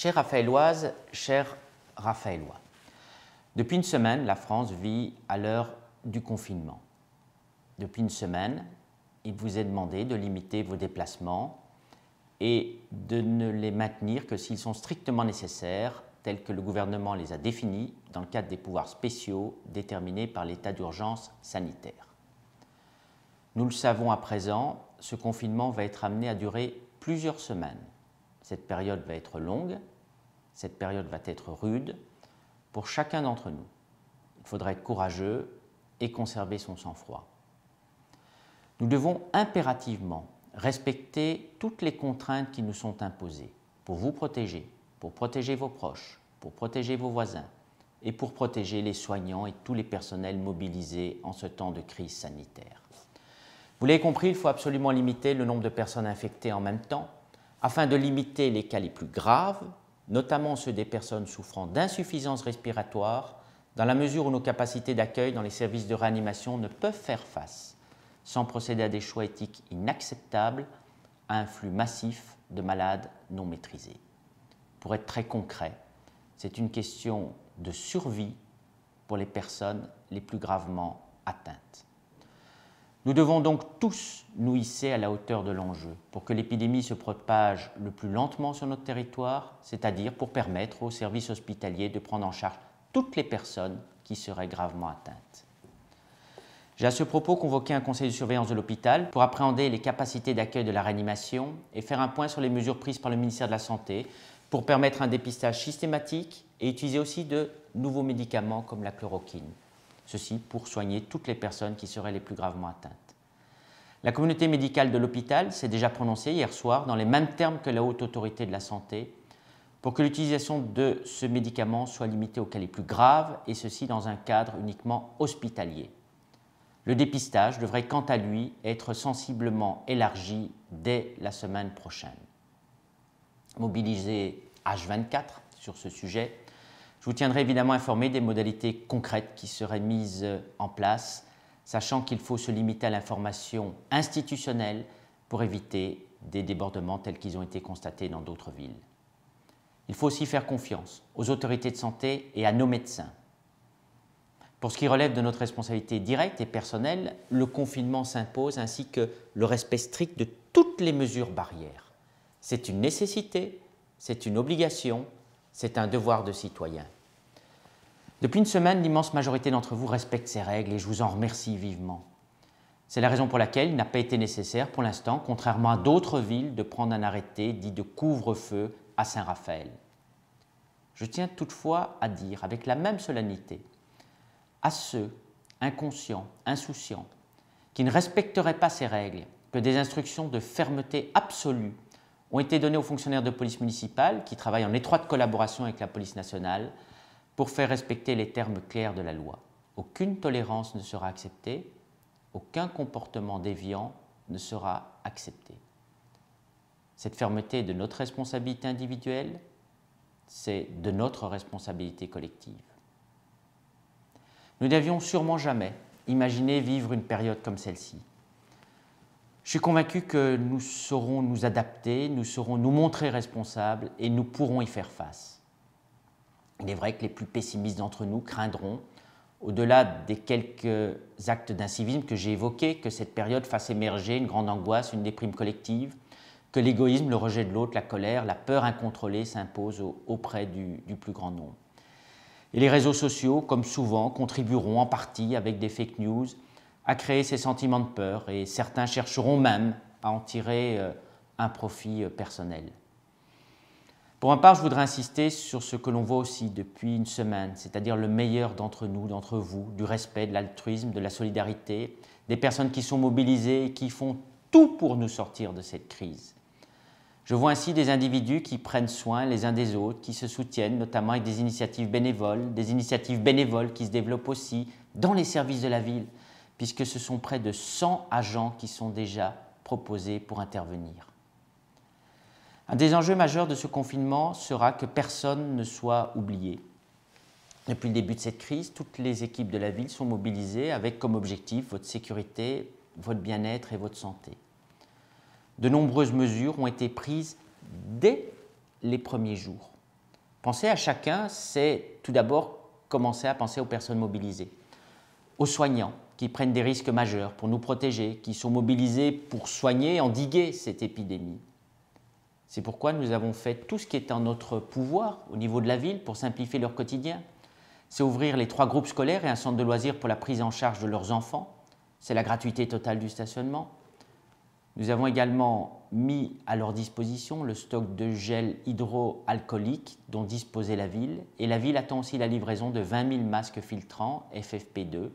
Chères Raphaéloises, chers Raphaélois, depuis une semaine, la France vit à l'heure du confinement. Depuis une semaine, il vous est demandé de limiter vos déplacements et de ne les maintenir que s'ils sont strictement nécessaires, tels que le gouvernement les a définis dans le cadre des pouvoirs spéciaux déterminés par l'état d'urgence sanitaire. Nous le savons à présent, ce confinement va être amené à durer plusieurs semaines. Cette période va être longue, cette période va être rude pour chacun d'entre nous. Il faudra être courageux et conserver son sang-froid. Nous devons impérativement respecter toutes les contraintes qui nous sont imposées pour vous protéger, pour protéger vos proches, pour protéger vos voisins et pour protéger les soignants et tous les personnels mobilisés en ce temps de crise sanitaire. Vous l'avez compris, il faut absolument limiter le nombre de personnes infectées en même temps afin de limiter les cas les plus graves, notamment ceux des personnes souffrant d'insuffisance respiratoire, dans la mesure où nos capacités d'accueil dans les services de réanimation ne peuvent faire face, sans procéder à des choix éthiques inacceptables, à un flux massif de malades non maîtrisés. Pour être très concret, c'est une question de survie pour les personnes les plus gravement atteintes. Nous devons donc tous nous hisser à la hauteur de l'enjeu pour que l'épidémie se propage le plus lentement sur notre territoire, c'est-à-dire pour permettre aux services hospitaliers de prendre en charge toutes les personnes qui seraient gravement atteintes. J'ai à ce propos convoqué un conseil de surveillance de l'hôpital pour appréhender les capacités d'accueil de la réanimation et faire un point sur les mesures prises par le ministère de la Santé pour permettre un dépistage systématique et utiliser aussi de nouveaux médicaments comme la chloroquine. Ceci pour soigner toutes les personnes qui seraient les plus gravement atteintes. La communauté médicale de l'hôpital s'est déjà prononcée hier soir dans les mêmes termes que la Haute Autorité de la Santé pour que l'utilisation de ce médicament soit limitée aux cas les plus graves et ceci dans un cadre uniquement hospitalier. Le dépistage devrait quant à lui être sensiblement élargi dès la semaine prochaine. Mobilisé H24 sur ce sujet, je vous tiendrai évidemment informé des modalités concrètes qui seraient mises en place, sachant qu'il faut se limiter à l'information institutionnelle pour éviter des débordements tels qu'ils ont été constatés dans d'autres villes. Il faut aussi faire confiance aux autorités de santé et à nos médecins. Pour ce qui relève de notre responsabilité directe et personnelle, le confinement s'impose ainsi que le respect strict de toutes les mesures barrières. C'est une nécessité, c'est une obligation, c'est un devoir de citoyen. Depuis une semaine, l'immense majorité d'entre vous respecte ces règles et je vous en remercie vivement. C'est la raison pour laquelle il n'a pas été nécessaire pour l'instant, contrairement à d'autres villes, de prendre un arrêté dit de couvre-feu à Saint-Raphaël. Je tiens toutefois à dire avec la même solennité à ceux inconscients, insouciants, qui ne respecteraient pas ces règles, que des instructions de fermeté absolue ont été données aux fonctionnaires de police municipale qui travaillent en étroite collaboration avec la police nationale pour faire respecter les termes clairs de la loi. Aucune tolérance ne sera acceptée, aucun comportement déviant ne sera accepté. Cette fermeté est de notre responsabilité individuelle, c'est de notre responsabilité collective. Nous n'avions sûrement jamais imaginé vivre une période comme celle-ci. Je suis convaincu que nous saurons nous adapter, nous saurons nous montrer responsables et nous pourrons y faire face. Il est vrai que les plus pessimistes d'entre nous craindront, au-delà des quelques actes d'incivisme que j'ai évoqués, que cette période fasse émerger une grande angoisse, une déprime collective, que l'égoïsme, le rejet de l'autre, la colère, la peur incontrôlée s'imposent auprès du plus grand nombre. Et les réseaux sociaux, comme souvent, contribueront en partie avec des fake news à créer ces sentiments de peur et certains chercheront même à en tirer un profit personnel. Pour ma part, je voudrais insister sur ce que l'on voit aussi depuis une semaine, c'est-à-dire le meilleur d'entre nous, d'entre vous, du respect, de l'altruisme, de la solidarité, des personnes qui sont mobilisées et qui font tout pour nous sortir de cette crise. Je vois ainsi des individus qui prennent soin les uns des autres, qui se soutiennent, notamment avec des initiatives bénévoles qui se développent aussi dans les services de la ville, puisque ce sont près de 100 agents qui sont déjà proposés pour intervenir. Un des enjeux majeurs de ce confinement sera que personne ne soit oublié. Depuis le début de cette crise, toutes les équipes de la ville sont mobilisées avec comme objectif votre sécurité, votre bien-être et votre santé. De nombreuses mesures ont été prises dès les premiers jours. Penser à chacun, c'est tout d'abord commencer à penser aux personnes mobilisées, aux soignants qui prennent des risques majeurs pour nous protéger, qui sont mobilisés pour soigner et endiguer cette épidémie. C'est pourquoi nous avons fait tout ce qui est en notre pouvoir au niveau de la ville pour simplifier leur quotidien. C'est ouvrir les 3 groupes scolaires et un centre de loisirs pour la prise en charge de leurs enfants. C'est la gratuité totale du stationnement. Nous avons également mis à leur disposition le stock de gel hydroalcoolique dont disposait la ville, et la ville attend aussi la livraison de 20 000 masques filtrants FFP2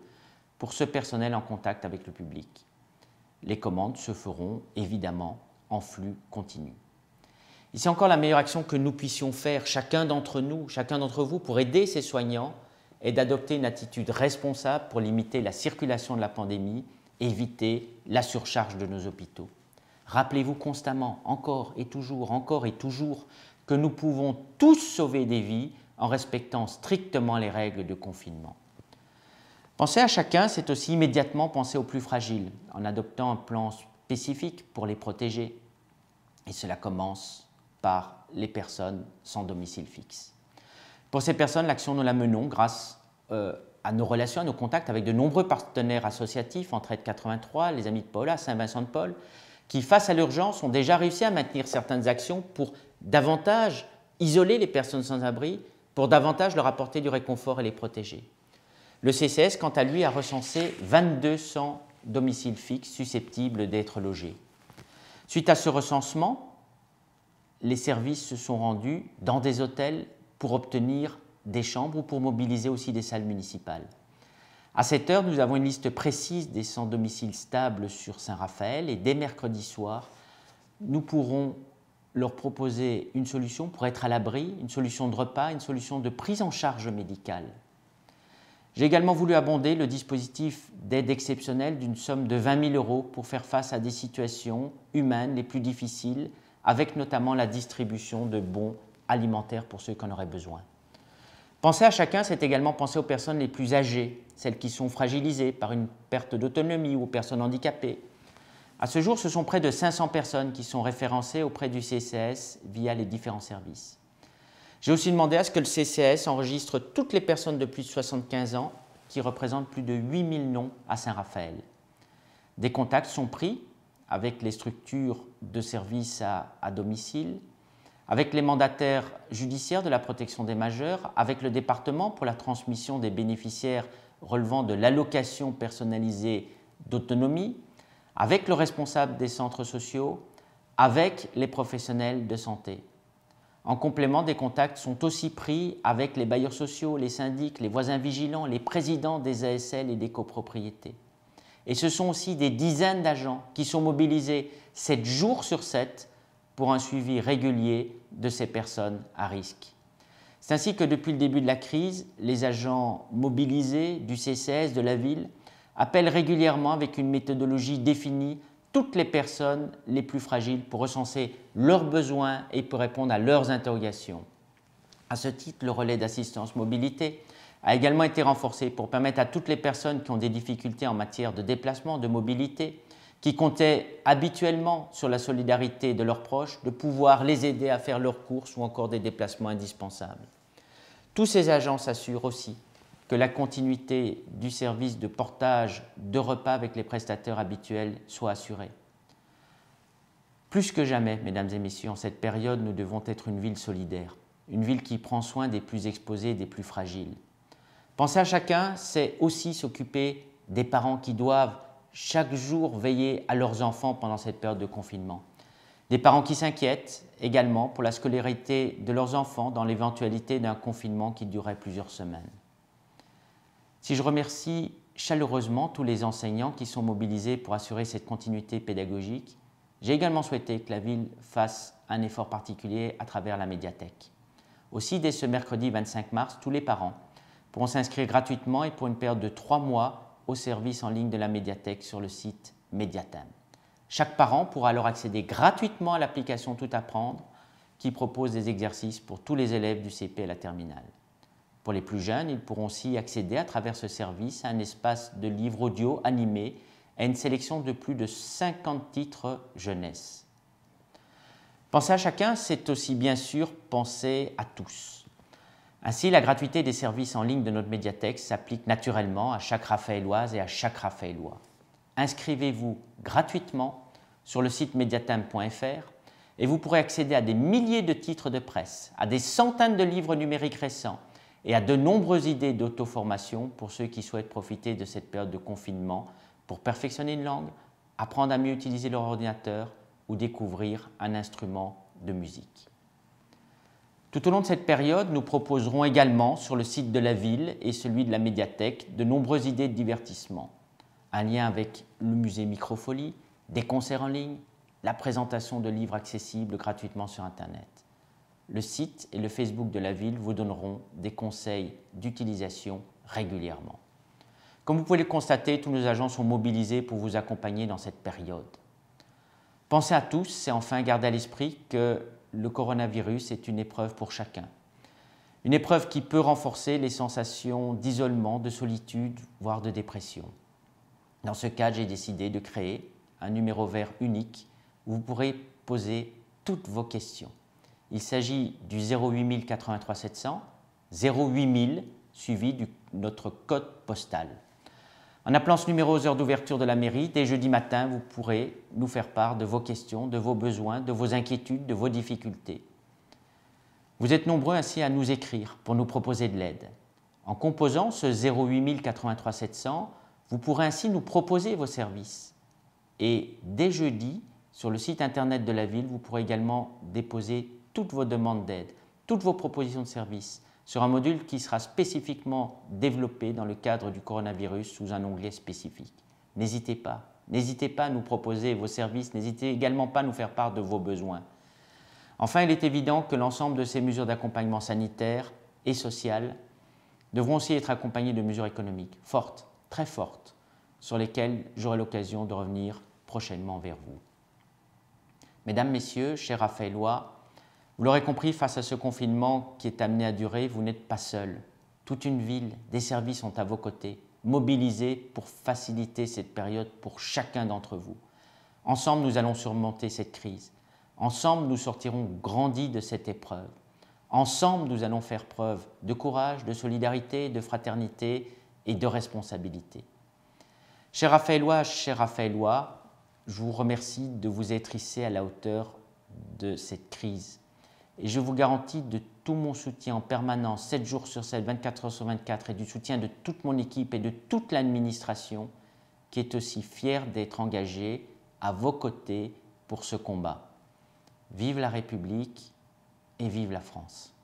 pour ce personnel en contact avec le public. Les commandes se feront évidemment en flux continu. Ici encore, la meilleure action que nous puissions faire, chacun d'entre nous, chacun d'entre vous, pour aider ces soignants, est d'adopter une attitude responsable pour limiter la circulation de la pandémie et éviter la surcharge de nos hôpitaux. Rappelez-vous constamment, encore et toujours, que nous pouvons tous sauver des vies en respectant strictement les règles de confinement. Penser à chacun, c'est aussi immédiatement penser aux plus fragiles, en adoptant un plan spécifique pour les protéger. Et cela commence par les personnes sans domicile fixe. Pour ces personnes, l'action, nous la menons grâce à nos relations, à nos contacts avec de nombreux partenaires associatifs, Entraide 83, les Amis de Paula, Saint-Vincent-de-Paul, qui, face à l'urgence, ont déjà réussi à maintenir certaines actions pour davantage isoler les personnes sans abri, pour davantage leur apporter du réconfort et les protéger. Le CCS, quant à lui, a recensé 2200 domiciles fixes susceptibles d'être logés. Suite à ce recensement, les services se sont rendus dans des hôtels pour obtenir des chambres ou pour mobiliser aussi des salles municipales. À cette heure, nous avons une liste précise des sans domicile stable sur Saint-Raphaël et dès mercredi soir, nous pourrons leur proposer une solution pour être à l'abri, une solution de repas, une solution de prise en charge médicale. J'ai également voulu abonder le dispositif d'aide exceptionnelle d'une somme de 20 000 € pour faire face à des situations humaines les plus difficiles, avec notamment la distribution de bons alimentaires pour ceux qui en auraient besoin. Penser à chacun, c'est également penser aux personnes les plus âgées, celles qui sont fragilisées par une perte d'autonomie ou aux personnes handicapées. À ce jour, ce sont près de 500 personnes qui sont référencées auprès du CCS via les différents services. J'ai aussi demandé à ce que le CCS enregistre toutes les personnes de plus de 75 ans qui représentent plus de 8 000 noms à Saint-Raphaël. Des contacts sont pris avec les structures de services à domicile, avec les mandataires judiciaires de la protection des majeurs, avec le département pour la transmission des bénéficiaires relevant de l'allocation personnalisée d'autonomie, avec le responsable des centres sociaux, avec les professionnels de santé. En complément, des contacts sont aussi pris avec les bailleurs sociaux, les syndics, les voisins vigilants, les présidents des ASL et des copropriétés. Et ce sont aussi des dizaines d'agents qui sont mobilisés 7 jours sur 7 pour un suivi régulier de ces personnes à risque. C'est ainsi que depuis le début de la crise, les agents mobilisés du CCS de la ville appellent régulièrement avec une méthodologie définie toutes les personnes les plus fragiles pour recenser leurs besoins et pour répondre à leurs interrogations. À ce titre, le relais d'assistance mobilité a également été renforcé pour permettre à toutes les personnes qui ont des difficultés en matière de déplacement, de mobilité, qui comptaient habituellement sur la solidarité de leurs proches, de pouvoir les aider à faire leurs courses ou encore des déplacements indispensables. Tous ces agents s'assurent aussi que la continuité du service de portage de repas avec les prestataires habituels soit assurée. Plus que jamais, mesdames et messieurs, en cette période, nous devons être une ville solidaire, une ville qui prend soin des plus exposés et des plus fragiles. Penser à chacun, c'est aussi s'occuper des parents qui doivent chaque jour veiller à leurs enfants pendant cette période de confinement. Des parents qui s'inquiètent également pour la scolarité de leurs enfants dans l'éventualité d'un confinement qui durerait plusieurs semaines. Si je remercie chaleureusement tous les enseignants qui sont mobilisés pour assurer cette continuité pédagogique, j'ai également souhaité que la ville fasse un effort particulier à travers la médiathèque. Aussi, dès ce mercredi 25 mars, tous les parents pourront s'inscrire gratuitement et pour une période de 3 mois au service en ligne de la médiathèque sur le site Mediathème. Chaque parent pourra alors accéder gratuitement à l'application Tout apprendre qui propose des exercices pour tous les élèves du CP à la terminale. Pour les plus jeunes, ils pourront aussi accéder à travers ce service à un espace de livres audio animés et à une sélection de plus de 50 titres jeunesse. Penser à chacun, c'est aussi bien sûr penser à tous. Ainsi, la gratuité des services en ligne de notre médiathèque s'applique naturellement à chaque Raphaéloise et à chaque Raphaélois. Inscrivez-vous gratuitement sur le site mediatim.fr et vous pourrez accéder à des milliers de titres de presse, à des centaines de livres numériques récents et à de nombreuses idées d'auto-formation pour ceux qui souhaitent profiter de cette période de confinement pour perfectionner une langue, apprendre à mieux utiliser leur ordinateur ou découvrir un instrument de musique. Tout au long de cette période, nous proposerons également sur le site de la ville et celui de la médiathèque de nombreuses idées de divertissement. Un lien avec le musée Microfolie, des concerts en ligne, la présentation de livres accessibles gratuitement sur Internet. Le site et le Facebook de la ville vous donneront des conseils d'utilisation régulièrement. Comme vous pouvez le constater, tous nos agents sont mobilisés pour vous accompagner dans cette période. Pensez à tous et enfin gardez à l'esprit que le coronavirus est une épreuve pour chacun. Une épreuve qui peut renforcer les sensations d'isolement, de solitude, voire de dépression. Dans ce cadre, j'ai décidé de créer un numéro vert unique où vous pourrez poser toutes vos questions. Il s'agit du 08 83 700, 08 000 suivi de notre code postal. En appelant ce numéro aux heures d'ouverture de la mairie, dès jeudi matin, vous pourrez nous faire part de vos questions, de vos besoins, de vos inquiétudes, de vos difficultés. Vous êtes nombreux ainsi à nous écrire pour nous proposer de l'aide. En composant ce 08 83 700, vous pourrez ainsi nous proposer vos services. Et dès jeudi, sur le site internet de la ville, vous pourrez également déposer toutes vos demandes d'aide, toutes vos propositions de services, sur un module qui sera spécifiquement développé dans le cadre du coronavirus sous un onglet spécifique. N'hésitez pas à nous proposer vos services, n'hésitez également pas à nous faire part de vos besoins. Enfin, il est évident que l'ensemble de ces mesures d'accompagnement sanitaire et social devront aussi être accompagnées de mesures économiques fortes, très fortes, sur lesquelles j'aurai l'occasion de revenir prochainement vers vous. Mesdames, Messieurs, chers Raphaélois, vous l'aurez compris, face à ce confinement qui est amené à durer, vous n'êtes pas seuls. Toute une ville, des services sont à vos côtés, mobilisés pour faciliter cette période pour chacun d'entre vous. Ensemble, nous allons surmonter cette crise. Ensemble, nous sortirons grandis de cette épreuve. Ensemble, nous allons faire preuve de courage, de solidarité, de fraternité et de responsabilité. Chers Raphaélois, je vous remercie de vous être hissés à la hauteur de cette crise. Et je vous garantis de tout mon soutien en permanence, 7 jours sur 7, 24 heures sur 24, et du soutien de toute mon équipe et de toute l'administration qui est aussi fière d'être engagée à vos côtés pour ce combat. Vive la République et vive la France!